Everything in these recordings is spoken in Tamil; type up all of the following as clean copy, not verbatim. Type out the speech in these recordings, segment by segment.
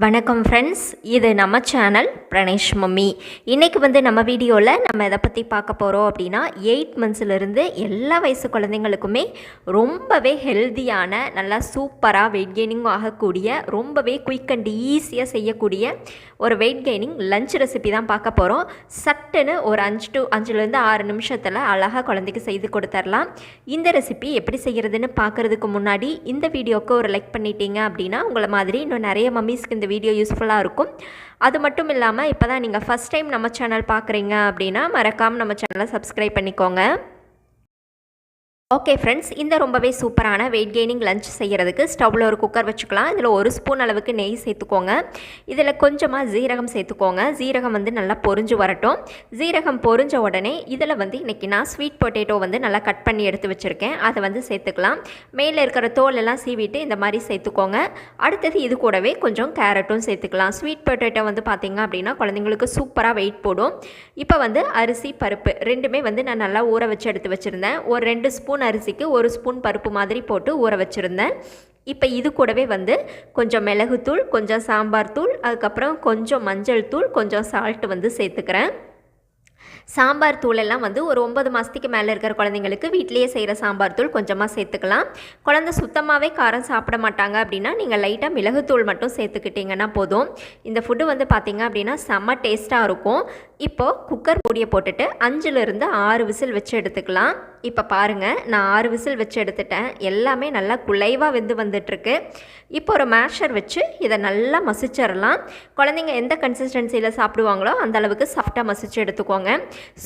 வணக்கம் ஃப்ரெண்ட்ஸ், இது நம்ம சேனல் பிரணேஷ் மம்மி. இன்றைக்கி நம்ம வீடியோவில் நம்ம எதை பற்றி பார்க்க போகிறோம் அப்படின்னா 8 மந்த்ஸ்லேருந்து எல்லா வயசு குழந்தைங்களுக்குமே ரொம்பவே ஹெல்த்தியான, நல்லா சூப்பராக வெயிட் கெய்னிங் ஆகக்கூடிய, ரொம்பவே குயிக் அண்ட் ஈஸியாக செய்யக்கூடிய ஒரு வெயிட் கெய்னிங் லஞ்ச் ரெசிபி தான் பார்க்க போகிறோம். சட்டுன்னு ஒரு 5 to 6 நிமிஷத்தில் அழகாக குழந்தைக்கு செய்து கொடுத்துடலாம். இந்த ரெசிபி எப்படி செய்கிறதுன்னு பார்க்குறதுக்கு முன்னாடி இந்த வீடியோவுக்கு ஒரு லைக் பண்ணிட்டீங்க அப்படின்னா உங்களை மாதிரி இன்னும் நிறைய மம்மிஸ்க்கு இந்த வீடியோ யூஸ்ஃபுல்லாக இருக்கும். அது மட்டும் இல்லாமல் இப்போ தான் நீங்கள் ஃபஸ்ட் டைம் நம்ம சேனல் பார்க்குறீங்க அப்படின்னா மறக்காமல் நம்ம சேனலை சப்ஸ்கிரைப் பண்ணிக்கோங்க. ஓகே ஃப்ரெண்ட்ஸ், இந்த ரொம்பவே சூப்பரான வெயிட் கெய்னிங் லஞ்ச் செய்கிறதுக்கு ஸ்டவ்வில் ஒரு குக்கர் வச்சுக்கலாம். இதில் 1 ஸ்பூன் அளவுக்கு நெய் சேர்த்துக்கோங்க. இதில் கொஞ்சமாக ஜீரகம் சேர்த்துக்கோங்க. ஜீரகம் நல்லா பொரிஞ்சு வரட்டும். ஜீரகம் பொரிஞ்ச உடனே இதில் இன்றைக்கி நான் ஸ்வீட் பொட்டேட்டோ நல்லா கட் பண்ணி எடுத்து வச்சுருக்கேன். அதை சேர்த்துக்கலாம். மேலே இருக்கிற தோல் எல்லாம் சீவிட்டு இந்த மாதிரி சேர்த்துக்கோங்க. அடுத்தது இது கூடவே கொஞ்சம் கேரட்டும் சேர்த்துக்கலாம். ஸ்வீட் பொட்டேட்டோ பார்த்திங்க அப்படின்னா குழந்தைங்களுக்கு சூப்பராக வெயிட் போடும். இப்போ அரிசி பருப்பு ரெண்டுமே நான் நல்லா ஊற வச்சு எடுத்து வச்சுருந்தேன். ஒரு 2 ஸ்பூன் அரிசிக்கு 1 ஸ்பூன் பருப்பு மாதிரி போட்டு ஊற வச்சுருந்தேன். இப்போ இது கூடவே கொஞ்சம் மிளகுத்தூள், கொஞ்சம் சாம்பார் தூள், அதுக்கப்புறம் கொஞ்சம் மஞ்சள் தூள், கொஞ்சம் சால்ட் சேர்த்துக்கிறேன். சாம்பார் தூளெல்லாம் ஒரு 9 மாதத்துக்கு மேலே இருக்கிற குழந்தைங்களுக்கு வீட்டிலேயே செய்கிற சாம்பார் தூள் கொஞ்சமாக சேர்த்துக்கலாம். குழந்தை சுத்தமாகவே காரம் சாப்பிட மாட்டாங்க அப்படின்னா நீங்கள் லைட்டாக மிளகுத்தூள் மட்டும் சேர்த்துக்கிட்டிங்கன்னா போதும். இந்த ஃபுட்டு பார்த்திங்க அப்படின்னா செம்ம டேஸ்ட்டாக இருக்கும். இப்போது குக்கர் மூடியை போட்டுட்டு 5 to 6 விசில் வச்சு எடுத்துக்கலாம். இப்போ பாருங்கள், நான் 6 விசில் வச்சு எடுத்துட்டேன். எல்லாமே நல்லா குலைவாக வந்துட்டுருக்கு. இப்போ ஒரு மேஷர் வச்சு இதை நல்லா மசிச்சிடலாம். குழந்தைங்க எந்த கன்சிஸ்டன்சியில் சாப்பிடுவாங்களோ அந்த அளவுக்கு சாஃப்டாக மசிச்சு எடுத்துக்கோங்க.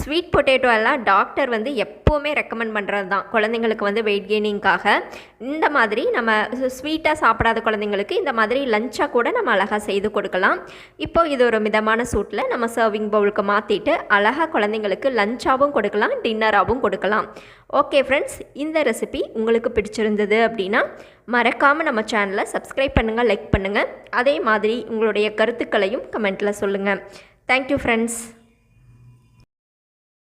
ஸ்வீட் பொட்டேட்டோ எல்லாம் டாக்டர் எப்போவுமே ரெக்கமெண்ட் பண்ணுறது தான் குழந்தைங்களுக்கு வெயிட் கெய்னிங்காக. இந்த மாதிரி நம்ம ஸ்வீட்டாக சாப்பிடாத குழந்தைங்களுக்கு இந்த மாதிரி லஞ்சாக கூட நம்ம அழகாக செய்து கொடுக்கலாம். இப்போ இது ஒரு மிதமான சூட்டில் நம்ம சர்விங் பவுலுக்கு மாற்றிட்டு அழகாக குழந்தைங்களுக்கு லஞ்சாகவும் கொடுக்கலாம், டின்னராகவும் கொடுக்கலாம். ஓகே ஃப்ரெண்ட்ஸ், இந்த ரெசிபி உங்களுக்கு பிடிச்சிருந்தது அப்படின்னா மறக்காமல் நம்ம சேனலை சப்ஸ்கிரைப் பண்ணுங்கள், லைக் பண்ணுங்கள். அதே மாதிரி உங்களுடைய கருத்துக்களையும் கமெண்ட்டில் சொல்லுங்கள். Thank you friends.